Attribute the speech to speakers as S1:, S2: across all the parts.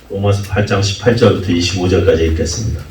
S1: 로마서 8장 18절부터 25절까지 읽겠습니다.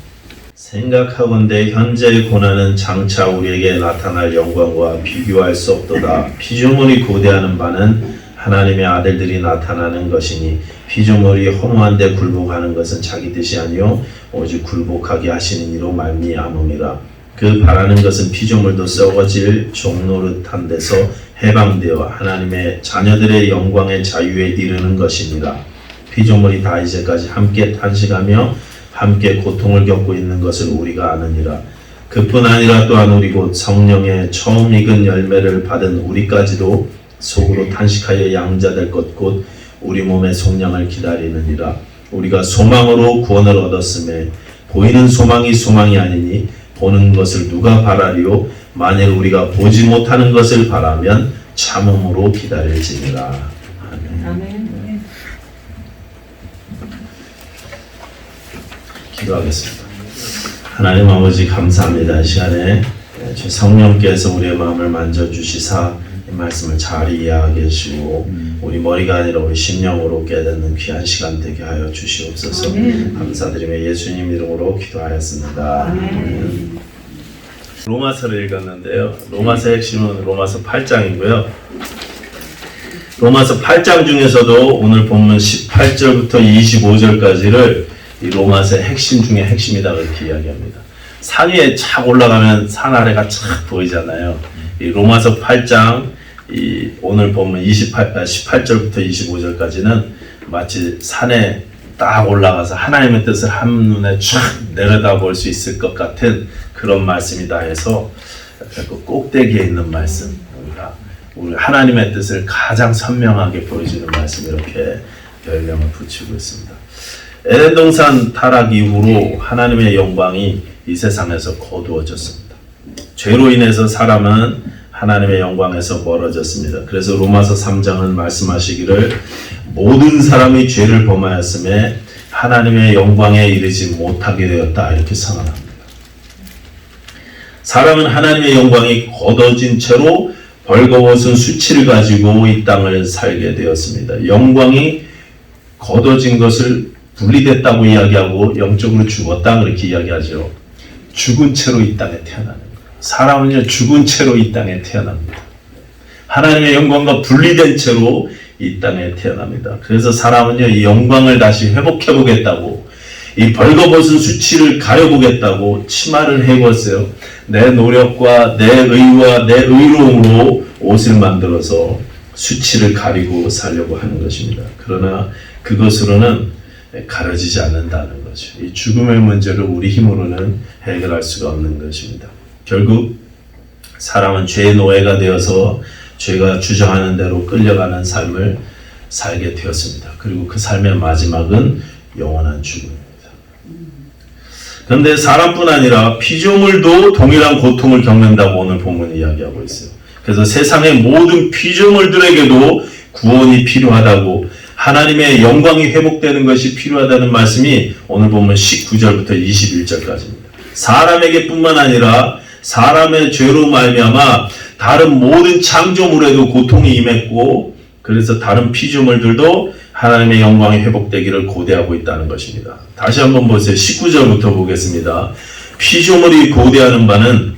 S1: 생각하건대 현재의 고난은 장차 우리에게 나타날 영광과 비교할 수 없도다. 피조물이 고대하는 바는 하나님의 아들들이 나타나는 것이니 피조물이 허무한데 굴복하는 것은 자기 뜻이 아니요 오직 굴복하게 하시는 이로 말미암음이라. 그 바라는 것은 피조물도 썩어질 종노릇한 데서 해방되어 하나님의 자녀들의 영광의 자유에 이르는 것이니라. 피조물이 다 이제까지 함께 탄식하며 함께 고통을 겪고 있는 것을 우리가 아느니라. 그뿐 아니라 또한 우리 곧 성령의 처음 익은 열매를 받은 우리까지도 속으로 탄식하여 양자될 것 곧 우리 몸의 속량을 기다리느니라. 우리가 소망으로 구원을 얻었음에 보이는 소망이 소망이 아니니 보는 것을 누가 바라리요? 만일 우리가 보지 못하는 것을 바라면 참음으로 기다릴지니라. 아멘.
S2: 아멘.
S1: 기도하겠습니다. 하나님 아버지 감사합니다. 이 시간에 주 성령께서 우리의 마음을 만져주시사 이 말씀을 잘 이해하게 해주시고 우리 머리가 아니라 우리 심령으로 깨닫는 귀한 시간 되게 하여 주시옵소서.
S2: 아멘.
S1: 감사드리며 예수님 이름으로 기도하였습니다.
S2: 아멘.
S1: 로마서를 읽었는데요. 로마서의 핵심은 로마서 8장이고요. 로마서 8장 중에서도 오늘 본문 18절부터 25절까지를 이 로마서의 핵심 중에 핵심이다 그렇게 이야기합니다. 산 위에 착 올라가면 산 아래가 착 보이잖아요. 이 로마서 8장 이 오늘 본문 18절부터 25절까지는 마치 산에 딱 올라가서 하나님의 뜻을 한눈에 쫙 내려다볼 수 있을 것 같은 그런 말씀이다 해서 그 꼭대기에 있는 말씀, 우리 하나님의 뜻을 가장 선명하게 보여주는 말씀 이렇게 별명을 붙이고 있습니다. 에덴 동산 타락 이후로 하나님의 영광이 이 세상에서 거두어졌습니다. 죄로 인해서 사람은 하나님의 영광에서 멀어졌습니다. 그래서 로마서 3장은 말씀하시기를 모든 사람이 죄를 범하였음에 하나님의 영광에 이르지 못하게 되었다 이렇게 선언합니다. 사람은 하나님의 영광이 거둬진 채로 벌거벗은 수치를 가지고 이 땅을 살게 되었습니다. 영광이 거둬진 것을 분리됐다고 이야기하고 영적으로 죽었다 그렇게 이야기하죠. 죽은 채로 이 땅에 태어나는 거예요. 사람은요 죽은 채로 이 땅에 태어납니다. 하나님의 영광과 분리된 채로 이 땅에 태어납니다. 그래서 사람은요 이 영광을 다시 회복해 보겠다고 이 벌거벗은 수치를 가려보겠다고 치마를 해입었어요. 내 노력과 내 의와 내 의로움으로 옷을 만들어서 수치를 가리고 살려고 하는 것입니다. 그러나 그것으로는 가려지지 않는다는 거죠. 이 죽음의 문제를 우리 힘으로는 해결할 수가 없는 것입니다. 결국 사람은 죄의 노예가 되어서 죄가 주장하는 대로 끌려가는 삶을 살게 되었습니다. 그리고 그 삶의 마지막은 영원한 죽음입니다. 그런데 사람뿐 아니라 피조물도 동일한 고통을 겪는다고 오늘 본문이 이야기하고 있어요. 그래서 세상의 모든 피조물들에게도 구원이 필요하다고 하나님의 영광이 회복되는 것이 필요하다는 말씀이 오늘 본문 19절부터 21절까지입니다. 사람에게 뿐만 아니라 사람의 죄로 말미암아 다른 모든 창조물에도 고통이 임했고 그래서 다른 피조물들도 하나님의 영광이 회복되기를 고대하고 있다는 것입니다. 다시 한번 보세요. 19절부터 보겠습니다. 피조물이 고대하는 바는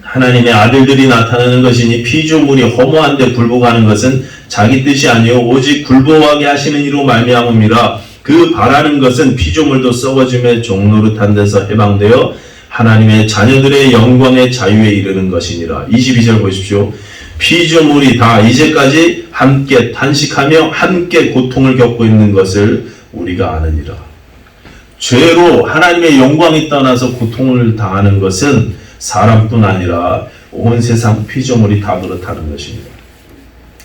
S1: 하나님의 아들들이 나타나는 것이니 피조물이 허무한데 굴복하는 것은 자기 뜻이 아니요 오직 굴복하게 하시는 이로 말미암음이라. 그 바라는 것은 피조물도 썩어짐의 종노릇한 데서 해방되어 하나님의 자녀들의 영광의 자유에 이르는 것이니라. 22절 보십시오. 피조물이 다 이제까지 함께 탄식하며 함께 고통을 겪고 있는 것을 우리가 아느니라. 죄로 하나님의 영광이 떠나서 고통을 당하는 것은 사람뿐 아니라 온 세상 피조물이 다 그렇다는 것입니다.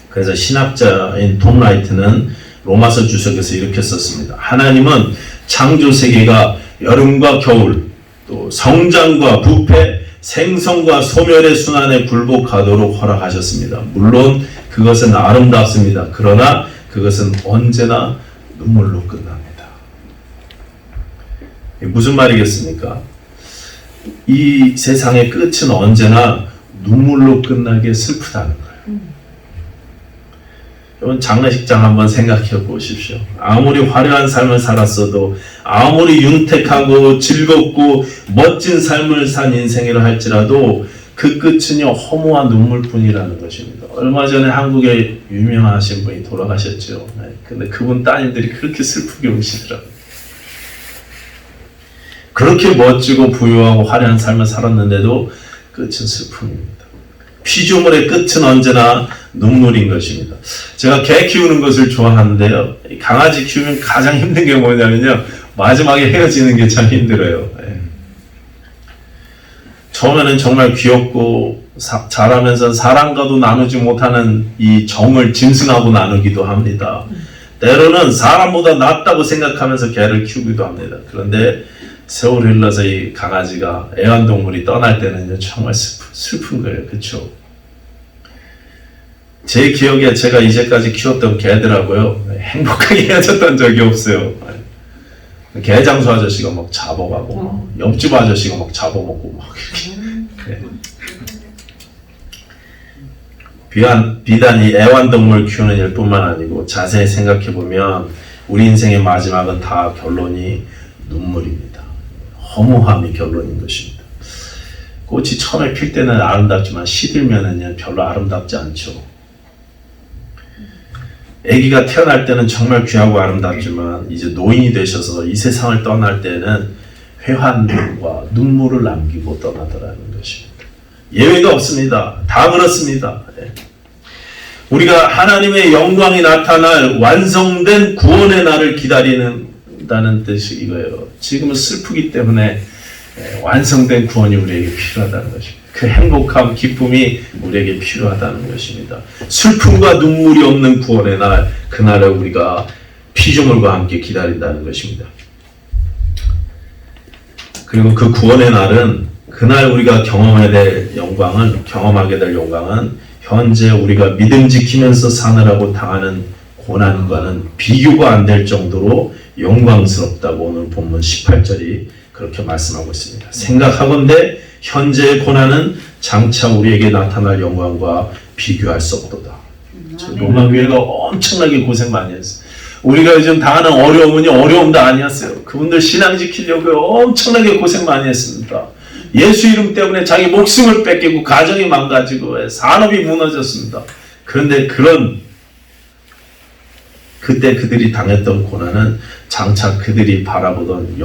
S1: 그래서 신학자인 톰 라이트는 로마서 주석에서 이렇게 썼습니다. 하나님은 창조 세계가 여름과 겨울, 또 성장과 부패, 생성과 소멸의 순환에 굴복하도록 허락하셨습니다. 물론 그것은 아름답습니다. 그러나 그것은 언제나 눈물로 끝납니다. 무슨 말이겠습니까? 이 세상의 끝은 언제나 눈물로 끝나게 슬프다는 거예요. 여러분 장례식장 한번 생각해 보십시오. 아무리 화려한 삶을 살았어도, 아무리 윤택하고 즐겁고 멋진 삶을 산 인생이라 할지라도 그 끝은요 허무한 눈물뿐이라는 것입니다. 얼마 전에 한국에 유명하신 분이 돌아가셨죠. 근데 그분 따님들이 그렇게 슬프게 우시더라고요. 그렇게 멋지고 부유하고 화려한 삶을 살았는데도 끝은 슬픔입니다. 피조물의 끝은 언제나 눈물인 것입니다. 제가 개 키우는 것을 좋아하는데요. 강아지 키우면 가장 힘든 게 뭐냐면요, 마지막에 헤어지는 게 참 힘들어요. 처음에는 정말 귀엽고 자라면서 사람과도 나누지 못하는 이 정을 짐승하고 나누기도 합니다. 때로는 사람보다 낫다고 생각하면서 개를 키우기도 합니다. 그런데 세월이 흘러서 이 강아지가, 애완동물이 떠날 때는요 정말 슬픈 거예요. 그렇죠? 제 기억에 제가 이제까지 키웠던 개들하고요 행복하게 헤어졌던 적이 없어요. 개장수 아저씨가 막 잡아가고 옆집 아저씨가 막 잡아먹고 막 이렇게. 비단 이 애완동물 키우는 일뿐만 아니고 자세히 생각해보면 우리 인생의 마지막은 다 결론이 눈물입니다. 허무함이 결론인 것입니다. 꽃이 처음에 필 때는 아름답지만 시들면은 별로 아름답지 않죠. 아기가 태어날 때는 정말 귀하고 아름답지만 이제 노인이 되셔서 이 세상을 떠날 때는 회한과 눈물을 남기고 떠나더라는 것입니다. 예외가 없습니다. 다 그렇습니다. 우리가 하나님의 영광이 나타날 완성된 구원의 날을 기다리는다는 뜻이 이거예요. 지금은 슬프기 때문에 완성된 구원이 우리에게 필요하다는 것입니다. 그 행복함, 기쁨이 우리에게 필요하다는 것입니다. 슬픔과 눈물이 없는 구원의 날, 그날을 우리가 피조물과 함께 기다린다는 것입니다. 그리고 그 구원의 날은, 그날 우리가 경험하게 될 영광은 현재 우리가 믿음 지키면서 사느라고 당하는 고난과는 비교가 안 될 정도로 영광스럽다고 오늘 본문 18절이 그렇게 말씀하고 있습니다. 생각하건대 현재의 고난은 장차 우리에게 나타날 영광과 비교할 수 없도다. 로마교회가 엄청나게 고생 많이 했어요. 우리가 요즘 당하는 어려움은 어려움도 아니었어요. 그분들 신앙 지키려고 엄청나게 고생 많이 했습니다. 예수 이름 때문에 자기 목숨을 뺏기고 가정이 망가지고 산업이 무너졌습니다. 그런데 그때 그들이 당했던 고난은 장차 그들이 바라보던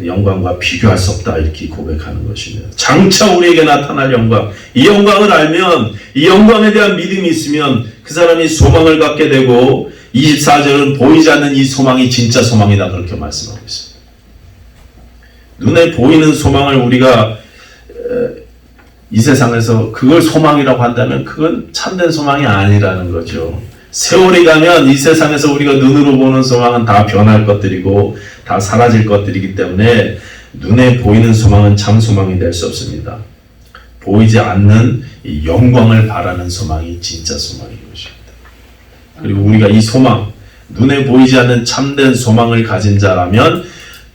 S1: 영광과 비교할 수 없다, 이렇게 고백하는 것입니다. 장차 우리에게 나타날 영광, 이 영광을 알면, 이 영광에 대한 믿음이 있으면 그 사람이 소망을 갖게 되고, 24절은 보이지 않는 이 소망이 진짜 소망이다, 그렇게 말씀하고 있습니다. 눈에 보이는 소망을 우리가 이 세상에서 그걸 소망이라고 한다면 그건 참된 소망이 아니라는 거죠. 세월이 가면 이 세상에서 우리가 눈으로 보는 소망은 다 변할 것들이고 다 사라질 것들이기 때문에 눈에 보이는 소망은 참 소망이 될 수 없습니다. 보이지 않는 이 영광을 바라는 소망이 진짜 소망인 것입니다. 그리고 우리가 이 소망, 눈에 보이지 않는 참된 소망을 가진 자라면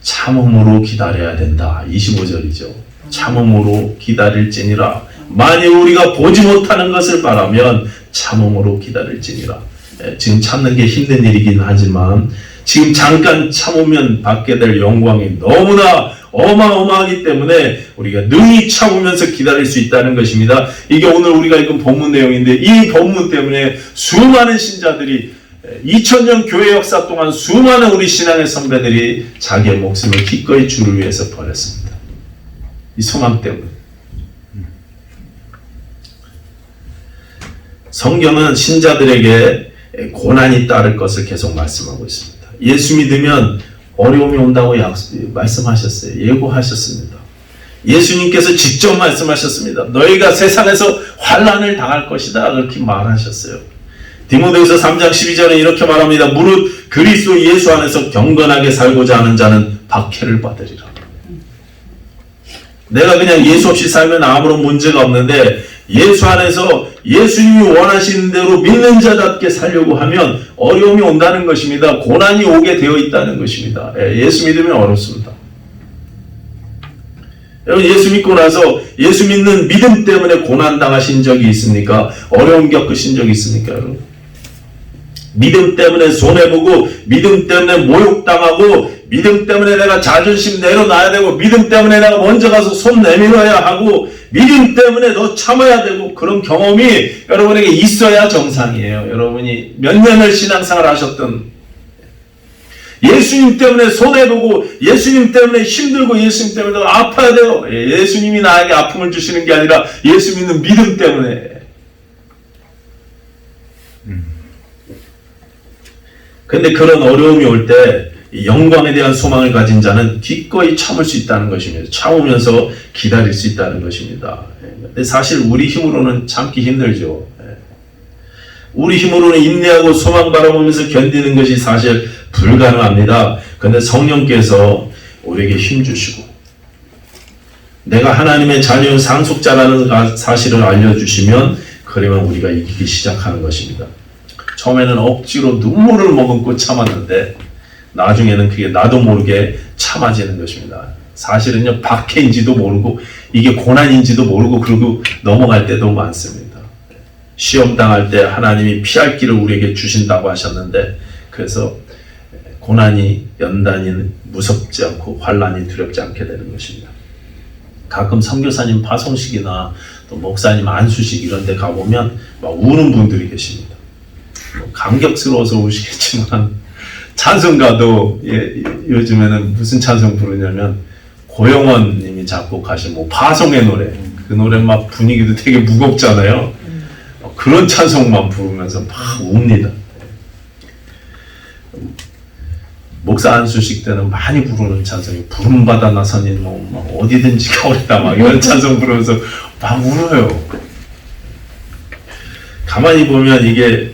S1: 참음으로 기다려야 된다. 25절이죠. 참음으로 기다릴지니라. 만일 우리가 보지 못하는 것을 바라면 참음으로 기다릴지니라. 지금 참는 게 힘든 일이긴 하지만 지금 잠깐 참으면 받게 될 영광이 너무나 어마어마하기 때문에 우리가 능히 참으면서 기다릴 수 있다는 것입니다. 이게 오늘 우리가 읽은 본문 내용인데, 이 본문 때문에 수많은 신자들이 2000년 교회 역사 동안 수많은 우리 신앙의 선배들이 자기의 목숨을 기꺼이 주를 위해서 버렸습니다. 이 소망 때문에. 성경은 신자들에게 고난이 따를 것을 계속 말씀하고 있습니다. 예수 믿으면 어려움이 온다고 말씀하셨어요. 예고하셨습니다. 예수님께서 직접 말씀하셨습니다. 너희가 세상에서 환난을 당할 것이다, 그렇게 말하셨어요. 디모데후서 3장 12절에 이렇게 말합니다. 무릇 그리스도 예수 안에서 경건하게 살고자 하는 자는 박해를 받으리라. 내가 그냥 예수 없이 살면 아무런 문제가 없는데 예수 안에서 예수님이 원하시는 대로 믿는 자답게 살려고 하면 어려움이 온다는 것입니다. 고난이 오게 되어 있다는 것입니다. 예수 믿으면 어렵습니다. 여러분, 예수 믿고 나서 예수 믿는 믿음 때문에 고난 당하신 적이 있습니까? 어려움 겪으신 적이 있습니까? 여러분? 믿음 때문에 손해보고, 믿음 때문에 모욕당하고, 믿음 때문에 내가 자존심 내려놔야 되고, 믿음 때문에 내가 먼저 가서 손 내밀어야 하고, 믿음 때문에 너 참아야 되고, 그런 경험이 여러분에게 있어야 정상이에요. 여러분이 몇 년을 신앙생활 하셨던, 예수님 때문에 손해보고, 예수님 때문에 힘들고, 예수님 때문에 아파야 돼요. 예수님이 나에게 아픔을 주시는 게 아니라 예수 믿는 믿음 때문에. 근데 그런 어려움이 올 때 영광에 대한 소망을 가진 자는 기꺼이 참을 수 있다는 것입니다. 참으면서 기다릴 수 있다는 것입니다. 근데 사실 우리 힘으로는 참기 힘들죠. 우리 힘으로는 인내하고 소망 바라보면서 견디는 것이 사실 불가능합니다. 그런데 성령께서 우리에게 힘 주시고, 내가 하나님의 자녀의 상속자라는 사실을 알려주시면, 그러면 우리가 이기기 시작하는 것입니다. 처음에는 억지로 눈물을 머금고 참았는데 나중에는 그게 나도 모르게 참아지는 것입니다. 사실은요, 박해인지도 모르고 이게 고난인지도 모르고 그러고 넘어갈 때도 많습니다. 시험 당할 때 하나님이 피할 길을 우리에게 주신다고 하셨는데, 그래서 고난이 연단이 무섭지 않고 환난이 두렵지 않게 되는 것입니다. 가끔 선교사님 파송식이나 또 목사님 안수식 이런 데 가보면 막 우는 분들이 계십니다. 감격스러워서 우시겠지만 찬송가도 요즘에는 무슨 찬송 부르냐면 고영원 님이 작곡하신 뭐 파송의 노래, 그 노래 막 분위기도 되게 무겁잖아요. 그런 찬송만 부르면서 막 웁니다. 목사 안수식 때는 많이 부르는 찬송이 부름받아 나서니 뭐 막 어디든지 가오리다 막 이런 찬송 부르면서 막 울어요. 가만히 보면 이게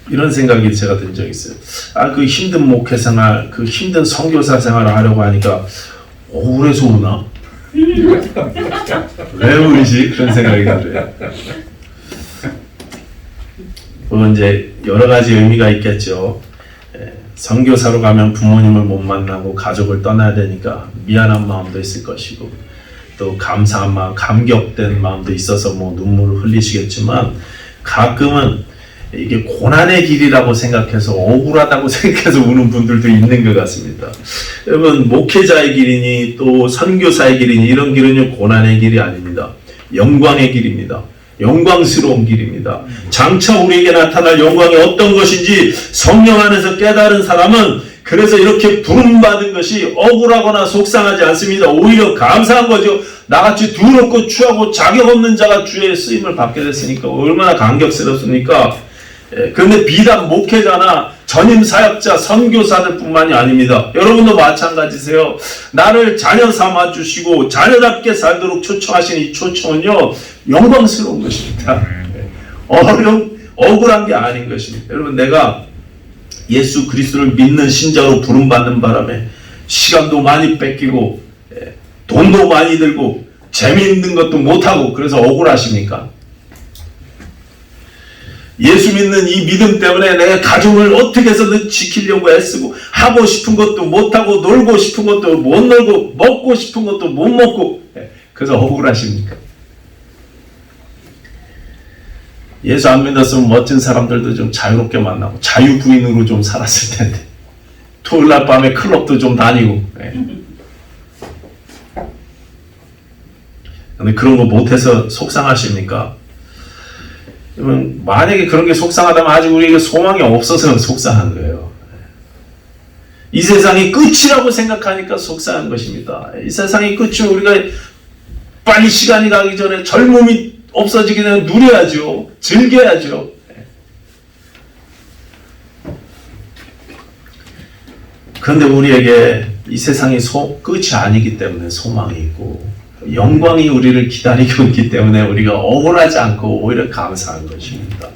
S1: 이런 생각이 제가 든 적이 있어요. 그 힘든 목회 생활, 그 힘든 선교사 생활을 하려고 하니까 억울해서 우나? 왜 울지? 그런 생각이 들어요. 그건 이제 여러 가지 의미가 있겠죠. 선교사로 가면 부모님을 못 만나고 가족을 떠나야 되니까 미안한 마음도 있을 것이고, 또 감사한 마음, 감격된 마음도 있어서 뭐 눈물을 흘리시겠지만, 가끔은 이게 고난의 길이라고 생각해서 억울하다고 생각해서 우는 분들도 있는 것 같습니다. 여러분, 목회자의 길이니 또 선교사의 길이니 이런 길은요, 고난의 길이 아닙니다. 영광의 길입니다. 영광스러운 길입니다. 장차 우리에게 나타날 영광이 어떤 것인지 성령 안에서 깨달은 사람은 그래서 이렇게 부름받은 것이 억울하거나 속상하지 않습니다. 오히려 감사한 거죠. 나같이 두렵고 추하고 자격 없는 자가 주의 쓰임을 받게 됐으니까 얼마나 감격스럽습니까? 그런데 비단 목회자나 전임 사역자, 선교사들 뿐만이 아닙니다. 여러분도 마찬가지세요. 나를 자녀 삼아 주시고 자녀답게 살도록 초청하신 이 초청은요, 영광스러운 것입니다. 억울한 게 아닌 것입니다. 여러분, 내가 예수 그리스도를 믿는 신자로 부름받는 바람에 시간도 많이 뺏기고 돈도 많이 들고 재미있는 것도 못하고 그래서 억울하십니까? 예수 믿는 이 믿음 때문에 내가 가족을 어떻게 해서든 지키려고 애쓰고 하고 싶은 것도 못하고 놀고 싶은 것도 못 놀고 먹고 싶은 것도 못 먹고 그래서 억울하십니까? 예수 안 믿었으면 멋진 사람들도 좀 자유롭게 만나고 자유부인으로 좀 살았을 텐데, 토요일날 밤에 클럽도 좀 다니고. 근데 그런 거 못해서 속상하십니까? 그러면 만약에 그런 게 속상하다면 아직 우리에게 소망이 없어서 속상한 거예요. 이 세상이 끝이라고 생각하니까 속상한 것입니다. 이 세상이 끝이면 우리가 빨리 시간이 가기 전에 젊음이 없어지기 전에 누려야죠. 즐겨야죠. 그런데 우리에게 이 세상이 끝이 아니기 때문에 소망이 있고 영광이 우리를 기다리고 있기 때문에 우리가 억울하지 않고 오히려 감사한 것입니다.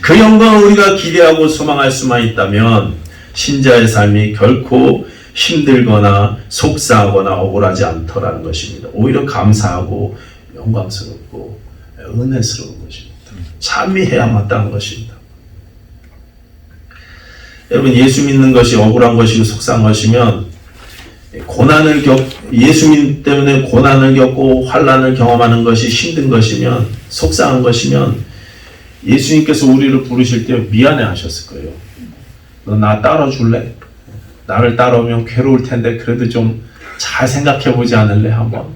S1: 그 영광을 우리가 기대하고 소망할 수만 있다면 신자의 삶이 결코 힘들거나 속상하거나 억울하지 않더라는 것입니다. 오히려 감사하고 영광스럽고 은혜스러운 것입니다. 찬미해야 마땅한 것입니다. 여러분, 예수 믿는 것이 억울한 것이고 속상한 것이면 예수님 때문에 고난을 겪고 환난을 경험하는 것이 힘든 것이면, 속상한 것이면 예수님께서 우리를 부르실 때 미안해 하셨을 거예요. 너 나 따라줄래? 나를 따라오면 괴로울 텐데 그래도 좀 잘 생각해 보지 않을래 한번.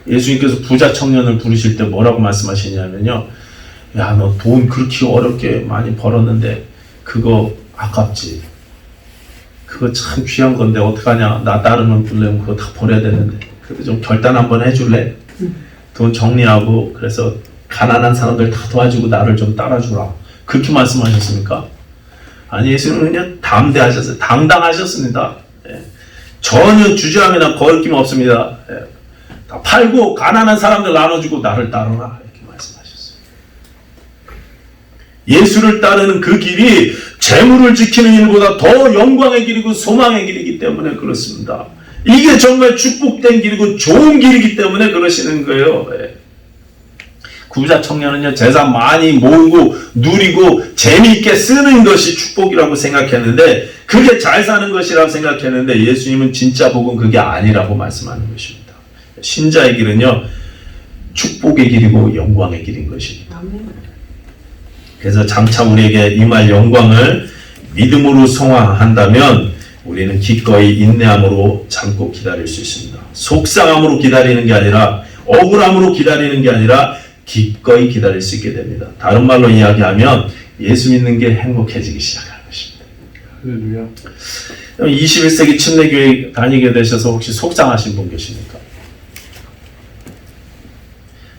S1: 예수님께서 부자 청년을 부르실 때 뭐라고 말씀하시냐면요. 야, 너 돈 그렇게 어렵게 많이 벌었는데 그거 아깝지. 그거 참 귀한 건데 어떡하냐. 나 따르면 불려면 그거 다 버려야 되는데 그래도 좀 결단 한번 해줄래? 돈 정리하고 그래서 가난한 사람들 다 도와주고 나를 좀 따라주라. 그렇게 말씀하셨습니까? 아니, 예수님은 그냥 담대하셨어요. 당당하셨습니다. 예. 전혀 주저함이나 거리낌 없습니다. 예. 다 팔고 가난한 사람들 나눠주고 나를 따르라. 이렇게 말씀하셨어요. 예수를 따르는 그 길이 재물을 지키는 일보다 더 영광의 길이고 소망의 길이기 때문에 그렇습니다. 이게 정말 축복된 길이고 좋은 길이기 때문에 그러시는 거예요. 예. 부자 청년은요, 재산 많이 모으고 누리고 재미있게 쓰는 것이 축복이라고 생각했는데 그게 잘 사는 것이라고 생각했는데 예수님은 진짜 복은 그게 아니라고 말씀하는 것입니다. 신자의 길은요, 축복의 길이고 영광의 길인 것입니다. 그래서 장차 우리에게 임할 영광을 믿음으로 소망한다면 우리는 기꺼이 인내함으로 참고 기다릴 수 있습니다. 속상함으로 기다리는 게 아니라 억울함으로 기다리는 게 아니라 기꺼이 기다릴 수 있게 됩니다. 다른 말로 이야기하면 예수 믿는 게 행복해지기 시작하는 것입니다.
S2: 할렐루야.
S1: 21세기 침례교회 다니게 되셔서 혹시 속상하신 분 계십니까?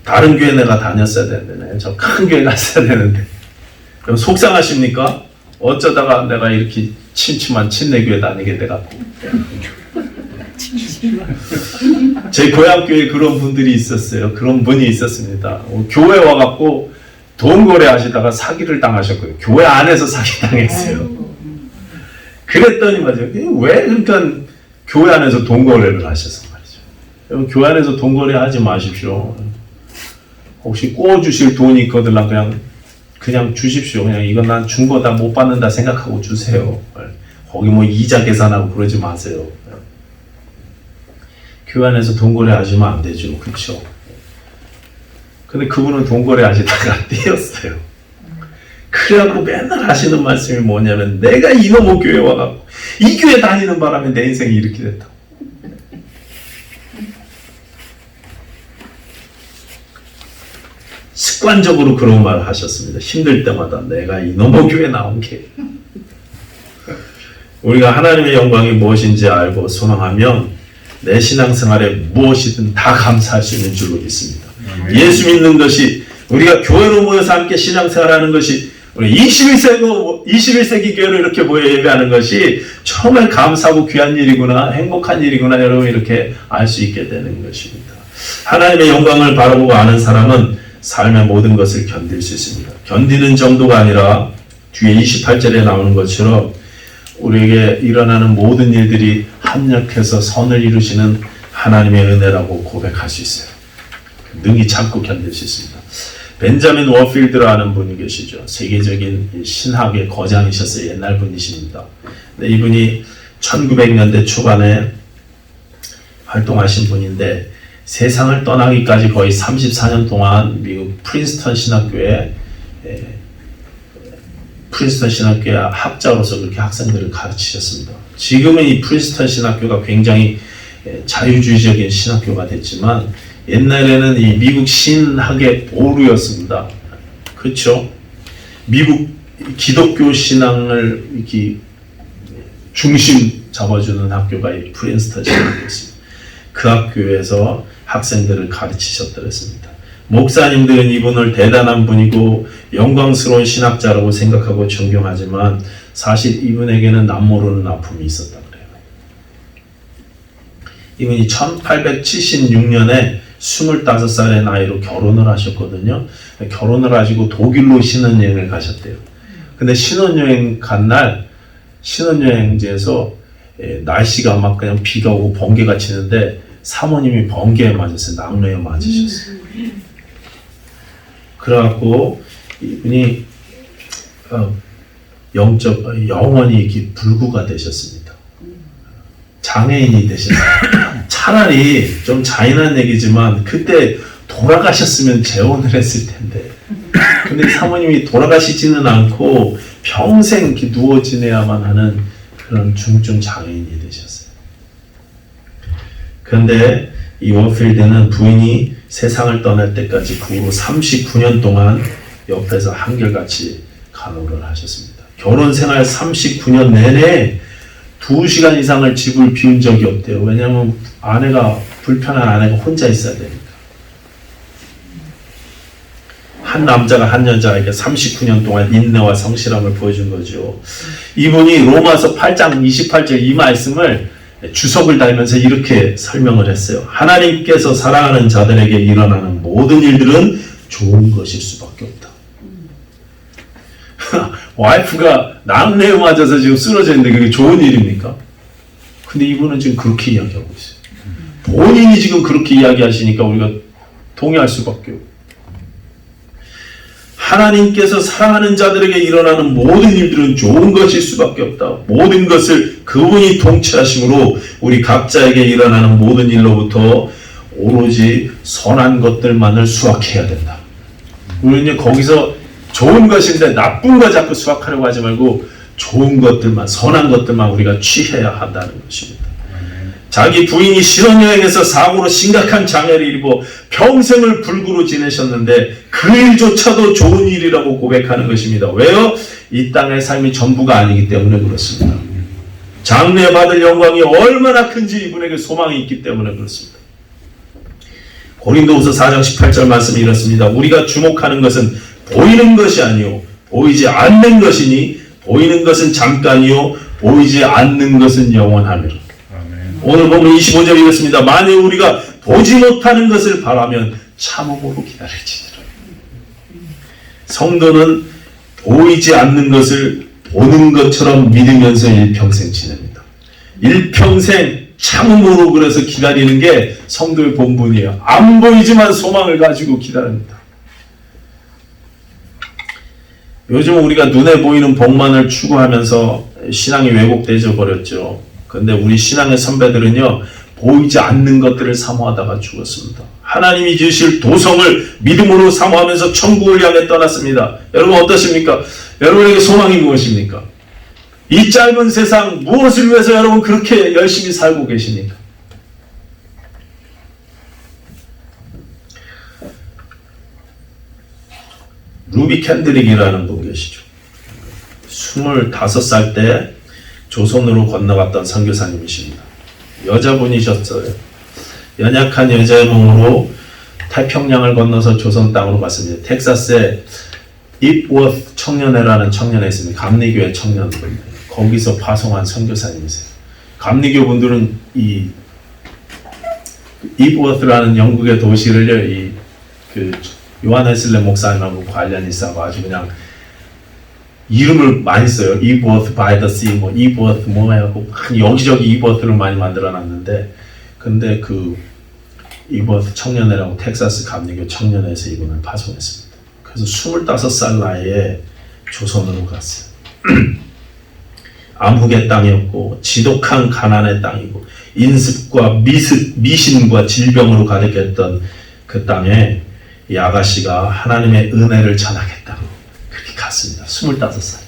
S1: 다른 교회 내가 다녔어야 되는데 저 큰 교회 갔어야 되는데 그럼 속상하십니까? 어쩌다가 내가 이렇게 침침한 침례교회 다니게 돼갖고 제 고향교회에 그런 분들이 있었어요. 그런 분이 있었습니다. 교회 와갖고 돈 거래하시다가 사기를 당하셨거든요. 교회 안에서 사기 당했어요. 그랬더니 맞아요. 왜 그러니까 교회 안에서 돈 거래를 하셔서 말이죠. 교회 안에서 돈 거래하지 마십시오. 혹시 꼬주실 돈이 있거든 그냥 주십시오. 그냥 이건 난 준 거다 못 받는다 생각하고 주세요. 거기 뭐 이자 계산하고 그러지 마세요. 교회 안에서 돈 거래 하시면 안 되죠. 그렇죠? 근데 그분은 돈 거래 하시다가 떼었어요. 그래갖고 맨날 하시는 말씀이 뭐냐면 내가 이놈의 교회 와갖고 이 교회 다니는 바람에 내 인생이 이렇게 됐다고. 습관적으로 그런 말을 하셨습니다. 힘들 때마다 내가 이놈의 교회 나온 게 우리가 하나님의 영광이 무엇인지 알고 소망하면 내 신앙생활에 무엇이든 다 감사할 수 있는 줄로 믿습니다. 예수 믿는 것이 우리가 교회로 모여서 함께 신앙생활하는 것이 우리 21세기 교회로 이렇게 모여 예배하는 것이 정말 감사하고 귀한 일이구나 행복한 일이구나 여러분 이렇게 알 수 있게 되는 것입니다. 하나님의 영광을 바라보고 아는 사람은 삶의 모든 것을 견딜 수 있습니다. 견디는 정도가 아니라 뒤에 28절에 나오는 것처럼 우리에게 일어나는 모든 일들이 합력해서 선을 이루시는 하나님의 은혜라고 고백할 수 있어요. 능히 참고 견딜 수 있습니다. 벤자민 워필드라는 분이 계시죠. 세계적인 신학의 거장이셨어요. 옛날 분이십니다. 근데 이분이 1900년대 초반에 활동하신 분인데 세상을 떠나기까지 거의 34년 동안 미국 프린스턴 신학교에 학자로서 그렇게 학생들을 가르치셨습니다. 지금은 이 프린스턴 신학교가 굉장히 자유주의적인 신학교가 됐지만 옛날에는 이 미국 신학의 보루였습니다. 그렇죠? 미국 기독교 신앙을 이렇게 중심 잡아주는 학교가 이 프린스턴 신학교였습니다. 그 학교에서 학생들을 가르치셨더랬습니다. 목사님들은 이분을 대단한 분이고 영광스러운 신학자라고 생각하고 존경하지만 사실 이분에게는 남모르는 아픔이 있었다 그래요. 이분이 1876년에 25살의 나이로 결혼을 하셨거든요. 결혼을 하시고 독일로 신혼여행을 가셨대요. 근데 신혼여행 간 날 신혼여행지에서 날씨가 막 그냥 비가 오고 번개가 치는데 사모님이 번개에 맞았어요. 낙뢰에 맞으셨어요. 그래갖고 이분이 영원히 이렇게 불구가 되셨습니다. 장애인이 되셨어요. 차라리 좀 잔인한 얘기지만 그때 돌아가셨으면 재혼을 했을 텐데 근데 사모님이 돌아가시지는 않고 평생 이렇게 누워 지내야만 하는 그런 중증 장애인이 되셨어요. 그런데 이 워필드는 부인이 세상을 떠날 때까지 그 후로 39년 동안 옆에서 한결같이 간호를 하셨습니다. 결혼 생활 39년 내내 2시간 이상을 집을 비운 적이 없대요. 왜냐하면 불편한 아내가 혼자 있어야 되니까. 한 남자가 한 여자에게 39년 동안 인내와 성실함을 보여준 거죠. 이분이 로마서 8장 28절 이 말씀을 주석을 달면서 이렇게 설명을 했어요. 하나님께서 사랑하는 자들에게 일어나는 모든 일들은 좋은 것일 수밖에 없다. 와이프가 낙뢰에 맞아서 지금 쓰러져 있는데 그게 좋은 일입니까? 근데 이분은 지금 그렇게 이야기하고 있어요. 본인이 지금 그렇게 이야기하시니까 우리가 동의할 수밖에 없고. 하나님께서 사랑하는 자들에게 일어나는 모든 일들은 좋은 것일 수밖에 없다. 모든 것을 그분이 통치하심으로 우리 각자에게 일어나는 모든 일로부터 오로지 선한 것들만을 수확해야 된다. 우리는 거기서 좋은 것인데 나쁜 거 자꾸 수확하려고 하지 말고 좋은 것들만, 선한 것들만 우리가 취해야 한다는 것입니다. 자기 부인이 신혼여행에서 사고로 심각한 장애를 입어 평생을 불구로 지내셨는데 그 일조차도 좋은 일이라고 고백하는 것입니다. 왜요? 이 땅의 삶이 전부가 아니기 때문에 그렇습니다. 장래받을 영광이 얼마나 큰지 이분에게 소망이 있기 때문에 그렇습니다. 고린도후서 4장 18절 말씀이 이렇습니다. 우리가 주목하는 것은 보이는 것이 아니요 보이지 않는 것이니 보이는 것은 잠깐이요 보이지 않는 것은 영원하리라. 오늘 보면 25절 이렇습니다. 만일 우리가 보지 못하는 것을 바라면 참음으로 기다릴지니라. 성도는 보이지 않는 것을 보는 것처럼 믿으면서 일평생 지냅니다. 일평생 참음으로 그래서 기다리는 게 성도의 본분이에요. 안 보이지만 소망을 가지고 기다립니다. 요즘 우리가 눈에 보이는 복만을 추구하면서 신앙이 왜곡되어 버렸죠. 근데 우리 신앙의 선배들은요, 보이지 않는 것들을 사모하다가 죽었습니다. 하나님이 지으실 도성을 믿음으로 사모하면서 천국을 향해 떠났습니다. 여러분 어떠십니까? 여러분에게 소망이 무엇입니까? 이 짧은 세상 무엇을 위해서 여러분 그렇게 열심히 살고 계십니까? 루비 캔드릭이라는 분 계시죠. 25살 때 조선으로 건너갔던 선교사님이십니다. 여자분이셨어요. 연약한 여자의 몸으로 태평양을 건너서 조선 땅으로 갔습니다. 텍사스에 입워스 청년회라는 청년회 있습니다. 감리교회 청년들. 거기서 파송한 선교사님이세요. 감리교 분들은 이 입워스라는 영국의 도시를 요한 웨슬리 목사님하고 관련이 있어서 아주 그냥 이름을 많이 써요. 이버스 바이 더 씨, 뭐 이버스 뭐하고 여기저기 이버스를 많이 만들어놨는데, 근데 그 이버스 청년회라고 텍사스 감리교 청년회에서 이분을 파송했습니다. 그래서 25살 나이에 조선으로 갔어요. 암흑의 땅이었고 지독한 가난의 땅이고 인습과 미신과 질병으로 가득했던 그 땅에 이 아가씨가 하나님의 은혜를 전하겠다고 갔습니다. 25살.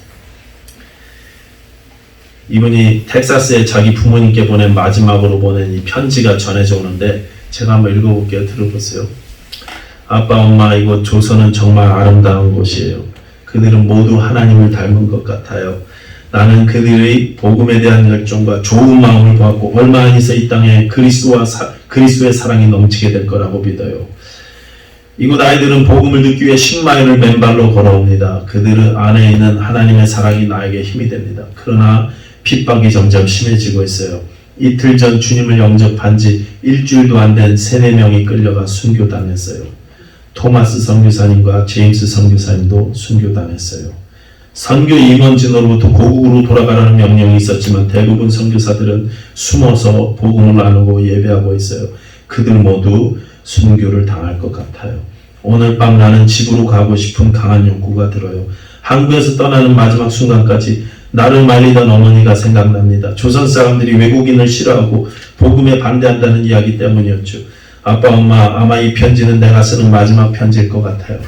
S1: 이분이 텍사스에 자기 부모님께 보낸 마지막으로 보낸 이 편지가 전해져 오는데 제가 한번 읽어볼게요. 들어보세요. 아빠, 엄마, 이곳 조선은 정말 아름다운 곳이에요. 그들은 모두 하나님을 닮은 것 같아요. 나는 그들의 복음에 대한 열정과 좋은 마음을 보았고 얼마 안에서 이 땅에 그리스도의 사랑이 넘치게 될 거라고 믿어요. 이곳 아이들은 복음을 듣기 위해 10마일을 맨발로 걸어옵니다. 그들 안에 있는 하나님의 사랑이 나에게 힘이 됩니다. 그러나 핍박이 점점 심해지고 있어요. 이틀 전 주님을 영접한 지 일주일도 안 된 3-4명이 끌려가 순교당했어요. 토마스 선교사님과 제임스 선교사님도 순교당했어요. 선교 임원진으로부터 고국으로 돌아가라는 명령이 있었지만 대부분 선교사들은 숨어서 복음을 나누고 예배하고 있어요. 그들 모두 순교를 당할 것 같아요. 오늘 밤 나는 집으로 가고 싶은 강한 욕구가 들어요. 한국에서 떠나는 마지막 순간까지 나를 말리던 어머니가 생각납니다. 조선 사람들이 외국인을 싫어하고 복음에 반대한다는 이야기 때문이었죠. 아빠, 엄마, 아마 이 편지는 내가 쓰는 마지막 편지일 것 같아요.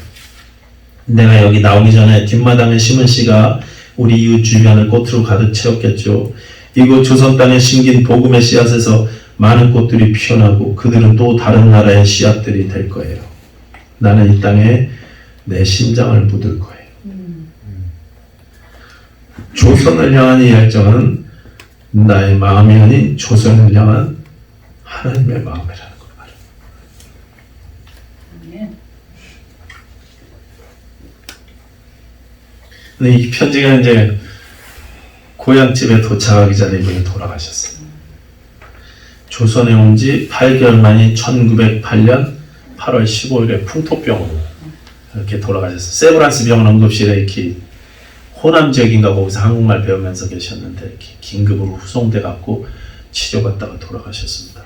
S1: 내가 여기 나오기 전에 뒷마당에 심은 씨가 우리 이웃 주변을 꽃으로 가득 채웠겠죠. 이곳 조선 땅에 심긴 복음의 씨앗에서 많은 꽃들이 피어나고 그들은 또 다른 나라의 씨앗들이 될 거예요. 나는 이 땅에 내 심장을 묻을 거예요. 조선을 향한 이 열정은 나의 마음이 아닌 조선을 향한 하나님의 마음이라는 걸 말합니다. 근데 이 편지가 이제 고향집에 도착하기 전에 이분이 돌아가셨어요. 조선에 온 지 8개월 만인 1908년 8월 15일에 풍토병으로 이렇게 돌아가셨어요. 세브란스 병원 응급실에 이렇게 호남 지역인가 거기서 한국말 배우면서 계셨는데 이렇게 긴급으로 후송돼 갖고 치료받다가 돌아가셨습니다.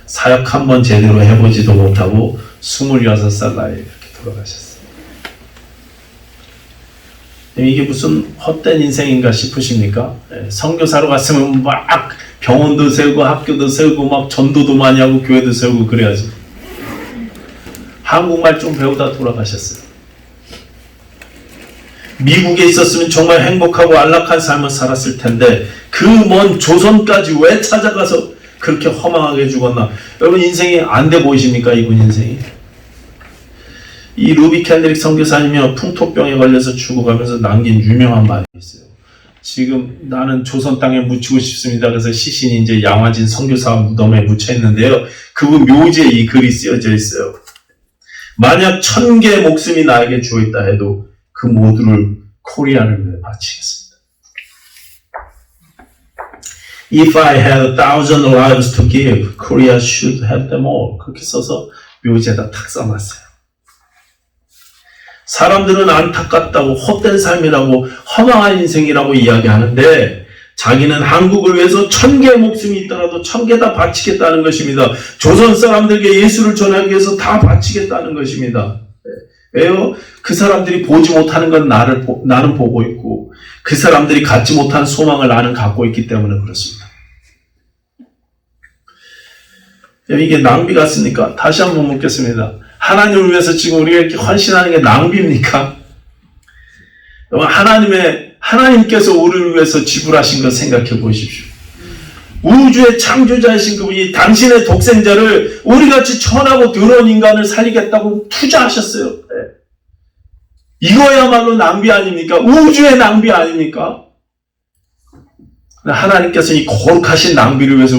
S1: 사역 한번 제대로 해보지도 못하고 26살 나이에 이렇게 돌아가셨어요. 이게 무슨 헛된 인생인가 싶으십니까? 선교사로 갔으면 막 병원도 세우고 학교도 세우고 막 전도도 많이 하고 교회도 세우고 그래야지. 한국말 좀 배우다 돌아가셨어요. 미국에 있었으면 정말 행복하고 안락한 삶을 살았을 텐데 그 먼 조선까지 왜 찾아가서 그렇게 허망하게 죽었나? 여러분 인생이 안 돼 보이십니까? 이분 인생이. 이 루비 캔드릭 선교사님이 풍토병에 걸려서 죽어가면서 남긴 유명한 말이 있어요. 지금 나는 조선 땅에 묻히고 싶습니다. 그래서 시신이 이제 양화진 선교사 무덤에 묻혀 있는데요. 그분 묘지에 이 글이 쓰여져 있어요. 만약 1000개의 목숨이 나에게 주어있다 해도 그 모두를 코리아를 위해 바치겠습니다. If I had 1,000 lives to give, Korea should have them all. 그렇게 써서 묘지에다 탁 써놨어요. 사람들은 안타깝다고 헛된 삶이라고 허망한 인생이라고 이야기하는데 자기는 한국을 위해서 1000개의 목숨이 있더라도 1000개 다 바치겠다는 것입니다. 조선 사람들에게 예수를 전하기 위해서 다 바치겠다는 것입니다. 왜요? 그 사람들이 보지 못하는 건 나는 보고 있고 그 사람들이 갖지 못한 소망을 나는 갖고 있기 때문에 그렇습니다. 이게 낭비 같습니까? 다시 한번 묻겠습니다. 하나님을 위해서 지금 우리가 이렇게 헌신하는 게 낭비입니까? 하나님께서 우리를 위해서 지불하신 것 생각해 보십시오. 우주의 창조자이신 그분이 당신의 독생자를 우리같이 천하고 더러운 인간을 살리겠다고 투자하셨어요. 네. 이거야말로 낭비 아닙니까? 우주의 낭비 아닙니까? 하나님께서 이 거룩하신 낭비를 위해서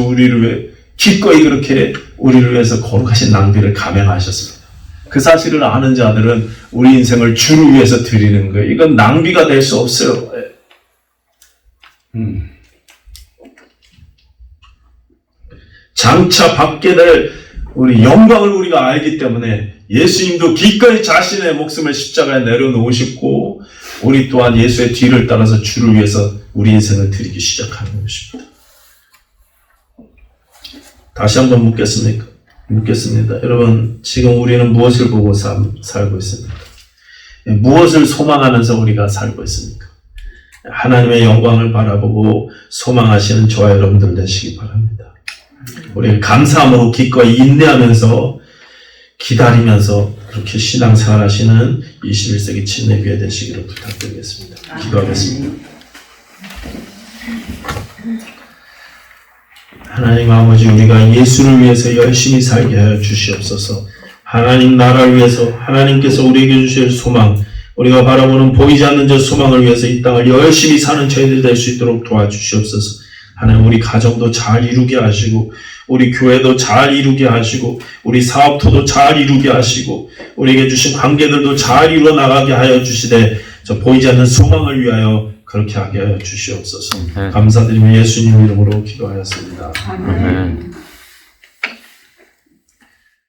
S1: 기꺼이 그렇게 우리를 위해서 거룩하신 낭비를 감행하셨습니다. 그 사실을 아는 자들은 우리 인생을 주를 위해서 드리는 거예요. 이건 낭비가 될 수 없어요. 장차 받게 될 우리 영광을 우리가 알기 때문에 예수님도 기꺼이 자신의 목숨을 십자가에 내려놓으셨고 우리 또한 예수의 뒤를 따라서 주를 위해서 우리 인생을 드리기 시작하는 것입니다. 다시 한번 묻겠습니다. 여러분 지금 우리는 무엇을 보고 살고 있습니까? 무엇을 소망하면서 우리가 살고 있습니까? 하나님의 영광을 바라보고 소망하시는 저와 여러분들 되시기 바랍니다. 우리 감사함으로 기꺼이 인내하면서 기다리면서 그렇게 신앙생활 하시는 21세기 침례교회 되시기를 부탁드리겠습니다. 기도하겠습니다. 하나님 아버지 우리가 예수를 위해서 열심히 살게 하여 주시옵소서. 하나님 나라를 위해서 하나님께서 우리에게 주실 소망 우리가 바라보는 보이지 않는 저 소망을 위해서 이 땅을 열심히 사는 저희들 될 수 있도록 도와주시옵소서. 하나님 우리 가정도 잘 이루게 하시고 우리 교회도 잘 이루게 하시고 우리 사업토도 잘 이루게 하시고 우리에게 주신 관계들도 잘 이루어 나가게 하여 주시되 저 보이지 않는 소망을 위하여 그렇게 하게 하여 주시옵소서. 감사드리며 예수님 이름으로 기도하였습니다.
S2: 아멘.